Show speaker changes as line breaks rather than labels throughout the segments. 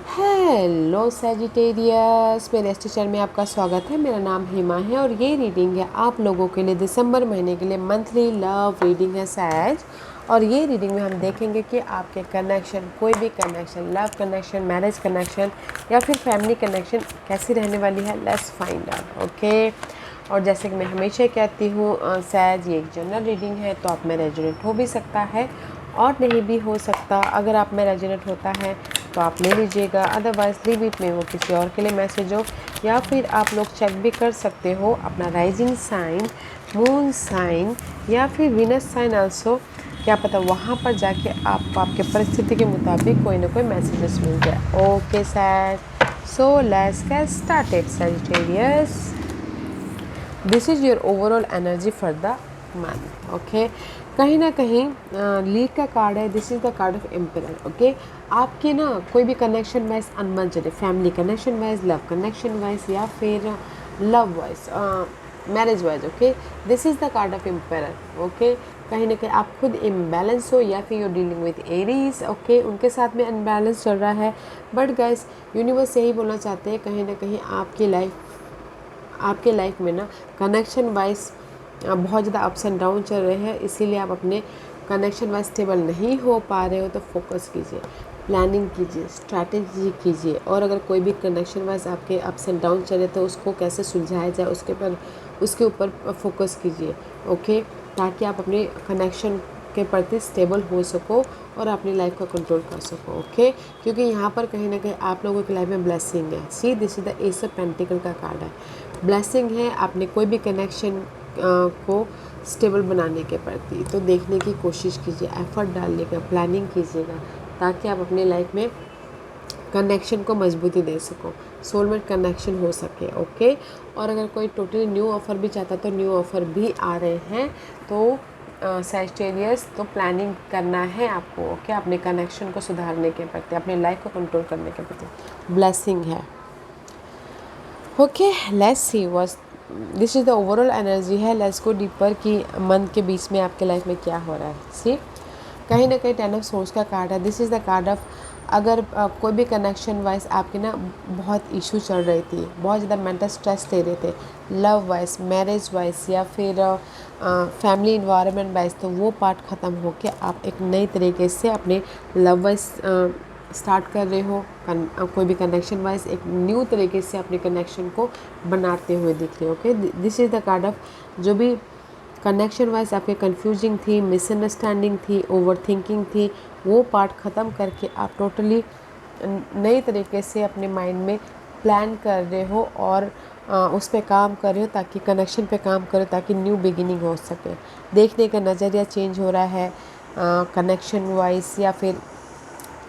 Hello Sagittarius, मेरे इस channel में आपका स्वागत है। मेरा नाम हिमा है और ये रीडिंग है आप लोगों के लिए दिसंबर महीने के लिए मंथली लव रीडिंग है सैज। और ये रीडिंग में हम देखेंगे कि आपके कनेक्शन, कोई भी connection, love connection, marriage connection या फिर फैमिली कनेक्शन कैसी रहने वाली है। Let's find out, okay. और जैसे कि मैं हमेशा कहती हूँ सैज ये एक जनरल रीडिंग है, तो आप में रेजोनेट हो भी सकता है और नहीं भी हो सकता। अगर आप में रेजोनेट होता है तो आप ले लीजिएगा, अदरवाइज लीव इट में वो किसी और के लिए मैसेज हो। या फिर आप लोग चेक भी कर सकते हो अपना राइजिंग साइन, मून साइन या फिर वीनस साइन आल्सो। क्या पता वहाँ पर जाके आप आपके परिस्थिति के मुताबिक कोई ना कोई मैसेजेस मिल जाए। Okay Sag, so let's get started Sagittarius. This is your overall energy for the month, okay. कहीं ना कहीं लीड का कार्ड है, this is the card of emperor, okay. आपके ना कोई भी कनेक्शन वाइज अनबन चले, family connection wise, love connection wise या फिर love wise, marriage wise, okay. This is the card of emperor, okay. कहीं ना कहीं आप खुद इम्बैलेंस हो या फिर you dealing with Aries, okay. उनके साथ में अनबैलेंस चल रहा है, बट गाइस यूनिवर्स यही बोलना चाहते हैं, कहीं ना कहीं आपके लाइफ में ना कनेक्शन वाइज बहुत ज़्यादा अप्स एंड डाउन चल रहे हैं। इसीलिए आप अपने कनेक्शन वाइज स्टेबल नहीं हो पा रहे हो, तो फोकस कीजिए, प्लानिंग कीजिए, स्ट्रैटेजी कीजिए। और अगर कोई भी कनेक्शन वाइज आपके अप्स एंड डाउन चले तो उसको कैसे सुलझाया जाए उसके ऊपर फोकस कीजिए, ओके। ताकि आप अपने कनेक्शन के प्रति स्टेबल हो सको और अपनी लाइफ को कंट्रोल कर सको, ओके। क्योंकि यहाँ पर कहीं ना कहीं आप लोगों की लाइफ में ब्लेसिंग है। See this is the S of pentacle का कार्ड है, ब्लेसिंग है आपने कोई भी कनेक्शन को स्टेबल बनाने के प्रति। तो देखने की कोशिश कीजिए, एफर्ट डालिएगा, प्लानिंग कीजिएगा, ताकि आप अपनी लाइफ में कनेक्शन को मजबूती दे सको, सोलमेट कनेक्शन हो सके, ओके। और अगर कोई टोटली न्यू ऑफ़र भी चाहता तो न्यू ऑफ़र भी आ रहे हैं। तो सैजिटेरियस, तो प्लानिंग करना है आपको, ओके। अपने कनेक्शन को सुधारने के प्रति, अपने लाइफ को कंट्रोल करने के प्रति ब्लेसिंग है, okay. Let's see what's this is the overall energy है। लेट्स गो डीपर कि मंथ के बीच में आपके लाइफ में क्या हो रहा है। सी कहीं ना कहीं टेन ऑफ सोर्स का कार्ड है। This is the card of अगर कोई भी कनेक्शन वाइज आपकी ना बहुत इशू चल रही थी, बहुत ज़्यादा मेंटल स्ट्रेस ले रहे थे, लव वाइज, मैरिज वाइज या फिर फैमिली इन्वायरमेंट वाइज, तो वो पार्ट ख़त्म होके आप एक नई तरीके से अपने लव वाइज स्टार्ट कर रहे हो। कोई भी कनेक्शन वाइज एक न्यू तरीके से अपने कनेक्शन को बनाते हुए दिख रहे हो, okay. This is the card of जो भी कनेक्शन वाइज आपके कंफ्यूजिंग थी, मिसअंडरस्टैंडिंग थी, ओवर थिंकिंग थी, वो पार्ट ख़त्म करके आप टोटली नई तरीके से अपने माइंड में प्लान कर रहे हो और उस पर काम कर रहे हो, ताकि कनेक्शन पे काम करो, ताकि न्यू बिगिनिंग हो सके। देखने का नज़रिया चेंज हो रहा है कनेक्शन वाइज या फिर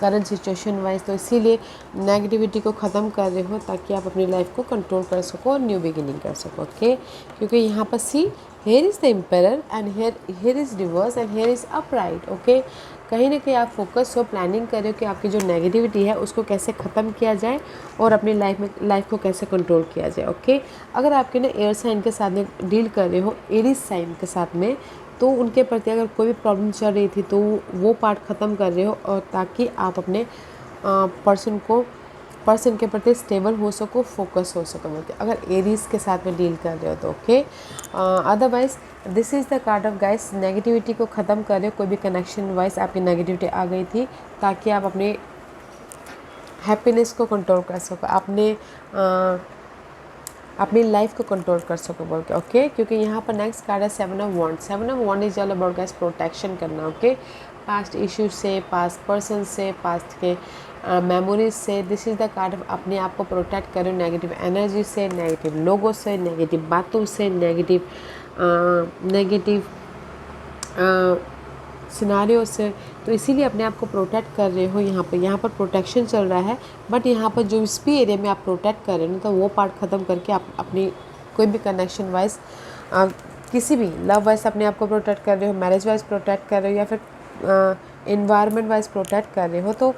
करंट सिचुएशन वाइज। तो इसीलिए नेगेटिविटी को ख़त्म कर रहे हो, ताकि आप अपनी लाइफ को कंट्रोल कर सको और न्यू बिगिनिंग कर सको, ओके। क्योंकि यहाँ पर see here is the emperor and here is reverse and here is upright, okay. कहीं ना कहीं आप फोकस हो, प्लानिंग कर रहे हो कि आपकी जो नेगेटिविटी है उसको कैसे ख़त्म किया जाए और अपनी लाइफ को कैसे कंट्रोल किया जाए, ओके। अगर आपके ना एयर साइन के साथ में डील कर रहे हो, एरीज साइन के साथ में, तो उनके प्रति अगर कोई भी प्रॉब्लम चल रही थी तो वो पार्ट ख़त्म कर रहे हो, और ताकि आप अपने पर्सन के प्रति स्टेबल हो सको, फोकस हो सको, मतलब अगर एरीज के साथ में डील कर रहे हो तो, okay. Otherwise this is the card of guys, negativity को ख़त्म कर रहे हो। कोई भी कनेक्शन वाइज आपकी नेगेटिविटी आ गई थी, ताकि आप अपने हैप्पीनेस को कंट्रोल कर सको, अपनी लाइफ को कंट्रोल कर सको बोल के, ओके। क्योंकि यहाँ पर नेक्स्ट कार्ड है seven of wands. Seven of wands is all about guys protection करना, ओके। पास्ट इश्यूज से, पास्ट पर्सन से, पास्ट के मेमोरीज से। This is the card of अपने आप को प्रोटेक्ट करो नेगेटिव एनर्जी से, नेगेटिव लोगों से, नेगेटिव बातों से, नेगेटिव सिनारियो से। तो इसीलिए अपने आप को प्रोटेक्ट कर रहे हो। यहाँ पर प्रोटेक्शन चल रहा है, बट यहाँ पर जो इस भी एरिया में आप प्रोटेक्ट कर रहे हो, तो वो पार्ट ख़त्म करके आप अपनी कोई भी कनेक्शन वाइज, किसी भी लव वाइज अपने आप को प्रोटेक्ट कर रहे हो, मैरिज वाइज प्रोटेक्ट कर रहे हो, या फिर इन्वायरमेंट वाइज प्रोटेक्ट कर रहे हो। तो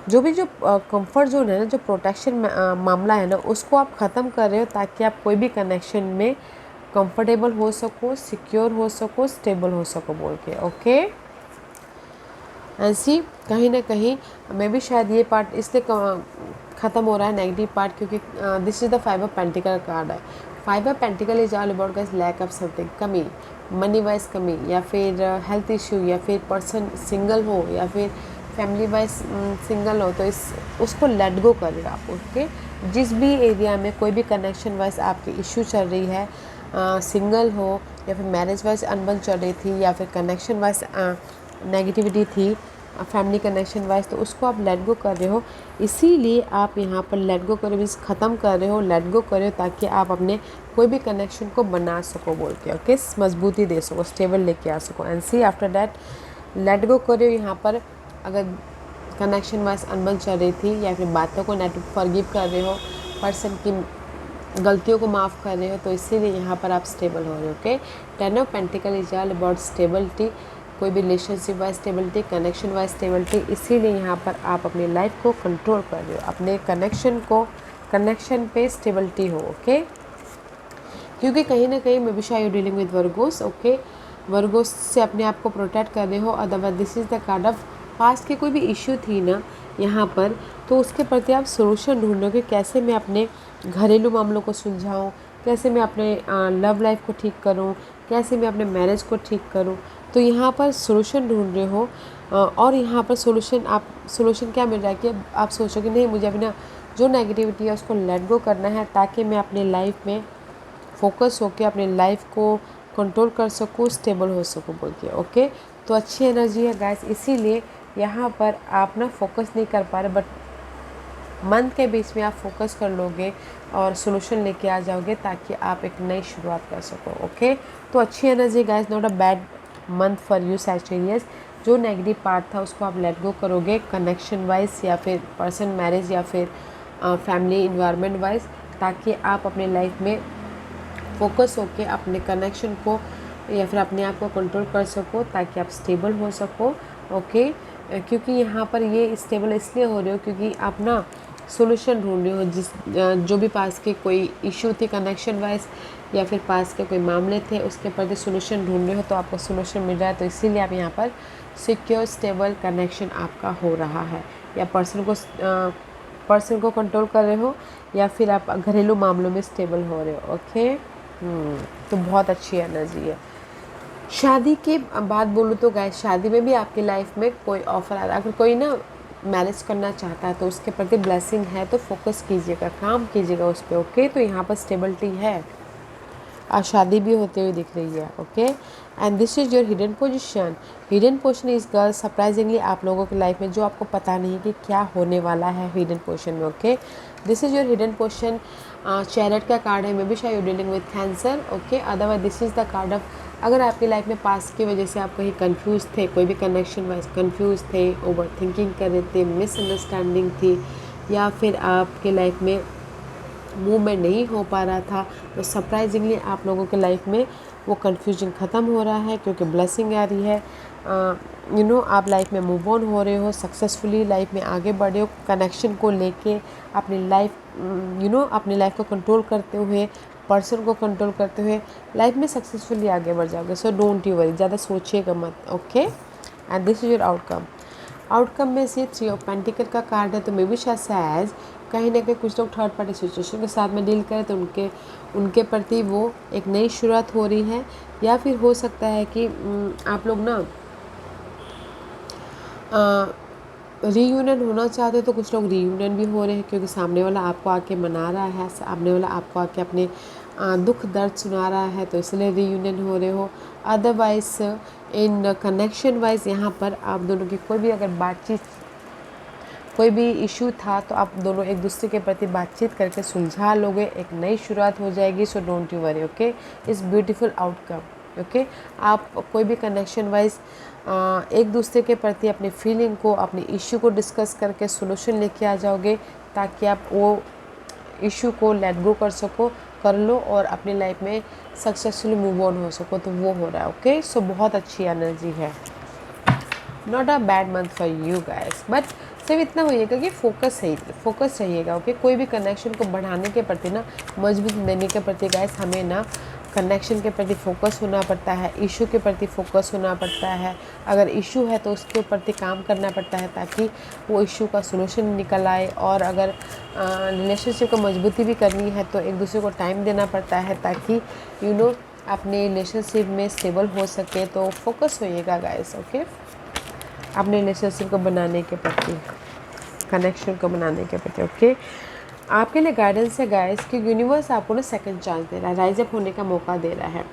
जो कंफर्ट जोन है ना, जो प्रोटेक्शन मामला है ना, उसको आप ख़त्म कर रहे हो, ताकि आप कोई भी कनेक्शन में कंफर्टेबल हो सको, सिक्योर हो सको, स्टेबल हो सको बोल के, ओके। एंड सी कहीं ना कहीं मे भी शायद ये पार्ट इसलिए ख़त्म हो रहा है नेगेटिव पार्ट, क्योंकि this is the 5 of pentacle card है। 5 of pentacle is all about guys lack of something, कमी, मनी वाइज कमी, या फिर हेल्थ इशू, या फिर पर्सन सिंगल हो, या फिर फैमिली वाइज सिंगल हो, तो इस उसको लेट गो करिए आप। ओके, जिस भी एरिया में कोई भी कनेक्शन वाइज आपकी इशू चल रही है, सिंगल हो या फिर मैरिज वाइज अनबन चल रही थी, या फिर कनेक्शन वाइज नेगेटिविटी थी, फैमिली कनेक्शन वाइज, तो उसको आप लेट गो कर रहे हो। इसीलिए आप यहाँ पर लेट गो कर रहे हो, ख़त्म कर रहे हो, लेट गो कर रहे हो, ताकि आप अपने कोई भी कनेक्शन को बना सको बोल के। ओके, मजबूती दे सको, स्टेबल लेके आ सको। And see after that let go कर रहे हो यहाँ पर। अगर कनेक्शन वाइज अनबन चल रही थी, या फिर बातों को नेट फॉरगिव कर रहे हो, पर्सन की गलतियों को माफ़ कर रहे हो, तो इसीलिए यहाँ पर आप स्टेबल हो रहे हो। Okay, 10 of pentacle is all about stability, कोई भी relationship wise stability, connection wise stability. इसीलिए यहाँ पर आप अपनी लाइफ को कंट्रोल कर रहे हो, अपने कनेक्शन पे स्टेबिलिटी हो। ओके, क्योंकि कहीं ना कहीं मे बी शायद you dealing with Virgo's. Okay, Virgo's से अपने आप को प्रोटेक्ट कर रहे हो। Otherwise this is the card of past की कोई भी इशू थी ना यहाँ पर, तो उसके प्रति आप सोल्यूशन ढूंढोगे, कैसे मैं अपने घरेलू मामलों को सुलझाऊँ, कैसे मैं अपने लव लाइफ को ठीक करूँ, कैसे मैं अपने मैरिज को ठीक करूँ। तो यहाँ पर सोल्यूशन ढूंढ रहे हो, और यहाँ पर सोल्यूशन क्या मिल रहा है कि आप सोचोगे नहीं, मुझे अभी ना जो नेगेटिविटी है उसको लेट गो करना है, ताकि मैं अपनी लाइफ में फोकस होकर अपनी लाइफ को कंट्रोल कर सकूँ, स्टेबल हो सकूँ बोल के। ओके, तो अच्छी एनर्जी है गाइस, इसीलिए यहाँ पर आप ना फोकस नहीं कर पा रहे, बट मंथ के बीच में आप फोकस कर लोगे और सोल्यूशन लेके आ जाओगे, ताकि आप एक नई शुरुआत कर सको। ओके, तो अच्छी energy guys, not a bad month for you Sagittarius. जो नेगेटिव पार्ट था उसको आप लेट गो करोगे, कनेक्शन वाइज, या फिर पर्सन मैरिज, या फिर फैमिली इन्वायरमेंट वाइज, ताकि आप अपने लाइफ में फोकस होके अपने कनेक्शन को या फिर अपने आप को कंट्रोल कर सको, ताकि आप स्टेबल हो सको। ओके, क्योंकि यहाँ पर ये स्टेबल इसलिए हो रहे हो क्योंकि आप ना सोल्यूशन ढूंढ रहे हो, जो भी पास के कोई इशू थी कनेक्शन वाइज, या फिर पास के कोई मामले थे, उसके प्रति सोल्यूशन ढूंढ रहे हो, तो आपको सोल्यूशन मिल रहा है। तो इसीलिए आप यहाँ पर सिक्योर स्टेबल कनेक्शन आपका हो रहा है, या पर्सन को कंट्रोल कर रहे हो, या फिर आप घरेलू मामलों में स्टेबल हो रहे हो। ओके, तो बहुत अच्छी एनर्जी है। शादी के बात बोलूँ तो गाइस, शादी में भी आपकी लाइफ में कोई ऑफ़र आ रहा है। अगर कोई ना मैरिज करना चाहता है तो उसके प्रति ब्लेसिंग है, तो फोकस कीजिएगा, काम कीजिएगा उस पर। ओके, तो यहाँ पर स्टेबिलिटी है, आज शादी भी होते हुए दिख रही है। Okay, and this is your hidden position. Hidden position इस गर्ल सरप्राइजिंगली आप लोगों की लाइफ में जो आपको पता नहीं कि क्या होने वाला है हिडन पोजीशन में। Okay, this is your hidden position. Chariot का कार्ड है, मे बी शायद you dealing with cancer. Okay, otherwise this is the card of, अगर आपकी लाइफ में पास्ट की वजह से आप कहीं कंफ्यूज थे, कोई भी कनेक्शन वाइज कंफ्यूज थे, ओवर थिंकिंग कर रहे थे, मिसअंडरस्टैंडिंग थी, या फिर आपके लाइफ में मूवमेंट नहीं हो पा रहा था, तो सरप्राइजिंगली आप लोगों के लाइफ में वो कन्फ्यूजन ख़त्म हो रहा है, क्योंकि ब्लेसिंग आ रही है। आप लाइफ में मूव ऑन हो रहे हो, सक्सेसफुली लाइफ में आगे बढ़े हो, कनेक्शन को लेके अपनी लाइफ अपनी लाइफ को कंट्रोल करते हुए, पर्सन को कंट्रोल करते हुए लाइफ में सक्सेसफुली आगे बढ़ जाओगे। सो डोंट यू वरी, ज़्यादा सोचिएगा मत। Okay, and this is your outcome में से 3 ऑफ पेंटिकल का कार्ड है, तो मे बी शायद कहीं ना कहीं कुछ लोग थर्ड पार्टी सिचुएशन के साथ में डील करें, तो उनके प्रति वो एक नई शुरुआत हो रही है, या फिर हो सकता है कि आप लोग ना रीयूनियन होना चाहते हो, तो कुछ लोग रीयूनियन भी हो रहे हैं, क्योंकि सामने वाला आपको आके मना रहा है, सामने वाला आपको आके अपने दुख दर्द सुना रहा है, तो इसलिए रीयूनियन हो रहे हो। अदरवाइज इन कनेक्शन वाइज यहाँ पर आप दोनों की कोई भी अगर बातचीत, कोई भी इशू था, तो आप दोनों एक दूसरे के प्रति बातचीत करके सुलझा लोगे, एक नई शुरुआत हो जाएगी। So don't you worry. Okay, इस ब्यूटीफुल आउटकम। ओके, आप कोई भी कनेक्शन वाइज एक दूसरे के प्रति अपनी फीलिंग को, अपनी इशू को डिस्कस करके सोल्यूशन लेके आ जाओगे, ताकि आप वो इशू को लेट गो कर लो और अपनी लाइफ में सक्सेसफुली मूव ऑन हो सको, तो वो हो रहा है। ओके, सो बहुत अच्छी एनर्जी है, not a bad month for you guys, but सिर्फ इतना होइएगा कि फोकस रहिएगा। ओके, कोई भी कनेक्शन को बढ़ाने के प्रति ना, मजबूत देने के प्रति गाइस, हमें ना कनेक्शन के प्रति फोकस होना पड़ता है, इशू के प्रति फोकस होना पड़ता है। अगर इशू है तो उसके प्रति काम करना पड़ता है ताकि वो इशू का सलूशन निकल आए। और अगर रिलेशनशिप को मजबूती भी करनी है तो एक दूसरे को टाइम देना पड़ता है ताकि अपने रिलेशनशिप में स्टेबल हो सके। तो फोकस होइएगा गाइस, ओके, अपने रिलेशनशिप को बनाने के प्रति, कनेक्शन को बनाने के प्रति, ओके। आपके लिए गाइडेंस है गाइस कि यूनिवर्स आपको ना सेकंड चांस दे रहा है, राइज अप होने का मौका दे रहा है।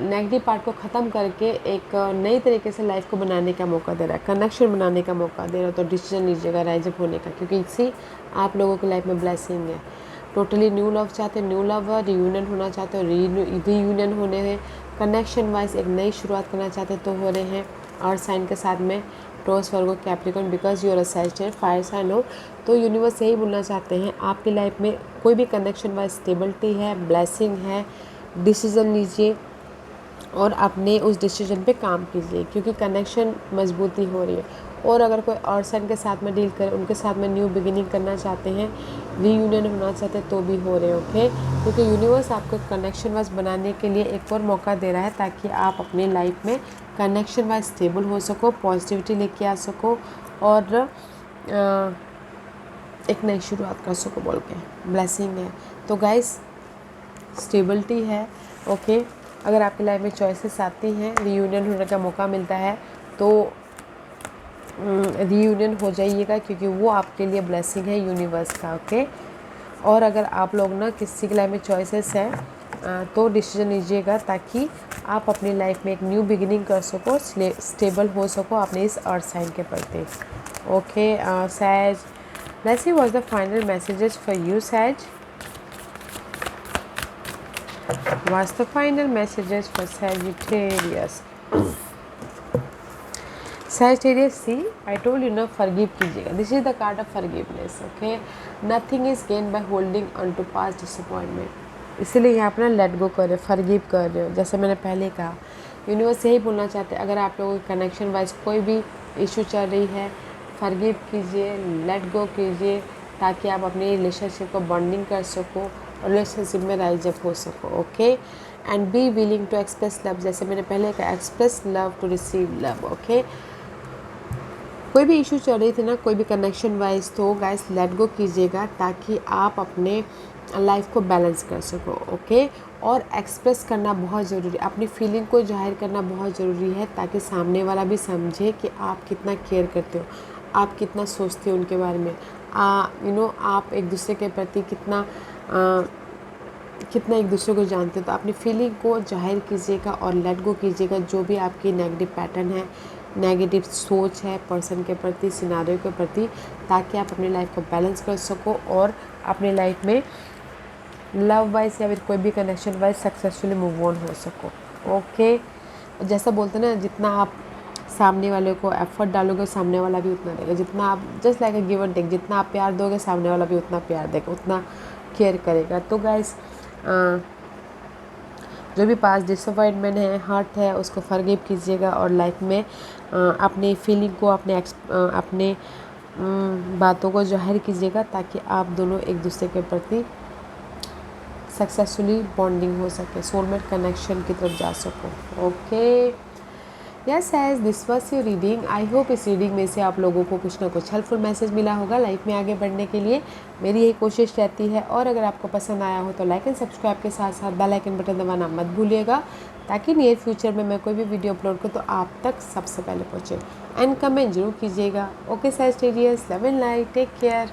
नेगेटिव पार्ट को ख़त्म करके एक नई तरीके से लाइफ को बनाने का मौका दे रहा है, कनेक्शन बनाने का मौका दे रहा है। तो डिसीजन लीजिएगा राइज अप होने का, क्योंकि इससे आप लोगों की लाइफ में ब्लेसिंग है। टोटली न्यू लव चाहते हैं, न्यू लव, रियूनियन होना चाहते हो, रीयूनियन होने हैं, कनेक्शन वाइज एक नई शुरुआत करना चाहते तो हो रहे हैं। और साइन के साथ में Taurus, Virgo, Capricorn, because you are a Sagittarius fire sign हो। तो यूनिवर्स यही बोलना चाहते हैं आपकी लाइफ में कोई भी कनेक्शन वाइज स्टेबिलिटी है, ब्लेसिंग है। डिसीज़न लीजिए और अपने उस डिसीजन पे काम कीजिए, क्योंकि कनेक्शन मजबूती हो रही है। और अगर कोई और सन के साथ में डील करें, उनके साथ में न्यू बिगिनिंग करना चाहते हैं, रीयूनियन होना चाहते हैं, तो भी हो रहे हैं, ओके। क्योंकि यूनिवर्स आपको कनेक्शन वाइज बनाने के लिए एक और मौका दे रहा है ताकि आप अपनी लाइफ में कनेक्शन वाइज स्टेबल हो सको, पॉजिटिविटी लेके आ सको और एक नई शुरुआत कर सको बोल के। ब्लेसिंग है तो गाइस, स्टेबिलिटी है, ओके। अगर आपकी लाइफ में चॉइसेस आती हैं, रीयूनियन होने का मौका मिलता है तो रीयूनियन हो जाइएगा, क्योंकि वो आपके लिए ब्लेसिंग है यूनिवर्स का, ओके। और अगर आप लोग ना किसी की लाइफ में चॉइसेस है तो डिसीजन लीजिएगा ताकि आप अपनी लाइफ में एक न्यू बिगिनिंग कर सको, स्टेबल हो सको अपने इस अर्थ साइन के प्रति, okay. Sag, let's see what the final messages for you Sag. What's the final messages for Sagittarius? Sagittarius, see, I told you ना, forgive कीजिएगा। This is the card of forgiveness, okay? Nothing is gained by holding on to past disappointment. इसीलिए यहाँ पर ना late go कर रहे हो, forgive कर रहे हो। जैसे मैंने पहले कहा, यूनिवर्स यही बोलना चाहते हैं, अगर आप लोगों के कनेक्शन वाइज कोई भी इशू चल रही है, फॉरगिव कीजिए, लेट गो कीजिए, ताकि आप अपनी रिलेशनशिप को बॉन्डिंग कर सको और रिलेशनशिप में राइज अप हो सको, okay. And be willing to express love, जैसे मैंने पहले कहा, express love to receive love, okay. कोई भी इशू चल रही थी ना, कोई भी कनेक्शन वाइज, तो गाइस लेट गो कीजिएगा ताकि आप अपने लाइफ को बैलेंस कर सको, ओके। और एक्सप्रेस करना बहुत ज़रूरी, अपनी फीलिंग को जाहिर करना बहुत ज़रूरी है ताकि सामने वाला भी समझे कि आप कितना केयर करते हो, आप कितना सोचते हो उनके बारे में, आप एक दूसरे के प्रति कितना एक दूसरे को जानते हो। तो अपनी फीलिंग को जाहिर कीजिएगा और लेट गो कीजिएगा जो भी आपकी नेगेटिव पैटर्न है, नेगेटिव सोच है पर्सन के प्रति, सिनारियो के प्रति, ताकि आप अपनी लाइफ को बैलेंस कर सको और अपनी लाइफ में लव वाइज या फिर कोई भी connection wise successfully move on हो सको, ओके। जैसा बोलते हैं ना, जितना आप सामने वाले को एफर्ट डालोगे, सामने वाला भी उतना देगा। जितना आप, just like a give and take, जितना आप प्यार दोगे, सामने वाला भी उतना प्यार देगा, उतना केयर करेगा। तो गाइस, जो भी पास डिसअपॉइंटमेंट है, हर्ट है, उसको फॉरगिव कीजिएगा और लाइफ में अपनी फीलिंग को, अपने बातों को जाहिर कीजिएगा ताकि आप दोनों एक दूसरे के प्रति सक्सेसफुली बॉन्डिंग हो सके, सोलमेट कनेक्शन की तरफ जा सको, okay. Yes as this was your reading. I hope इस रीडिंग में से आप लोगों को कुछ ना कुछ हेल्पफुल मैसेज मिला होगा लाइफ में आगे बढ़ने के लिए। मेरी यही कोशिश रहती है। और अगर आपको पसंद आया हो तो लाइक एंड सब्सक्राइब के साथ साथ बेल आइकन बटन दबाना मत भूलिएगा, ताकि नियर फ्यूचर में मैं कोई भी वीडियो अपलोड करूँ तो आप तक सबसे पहले पहुँचे। एंड कमेंट जरूर कीजिएगा। Okay Sagittarius, love and light, take care.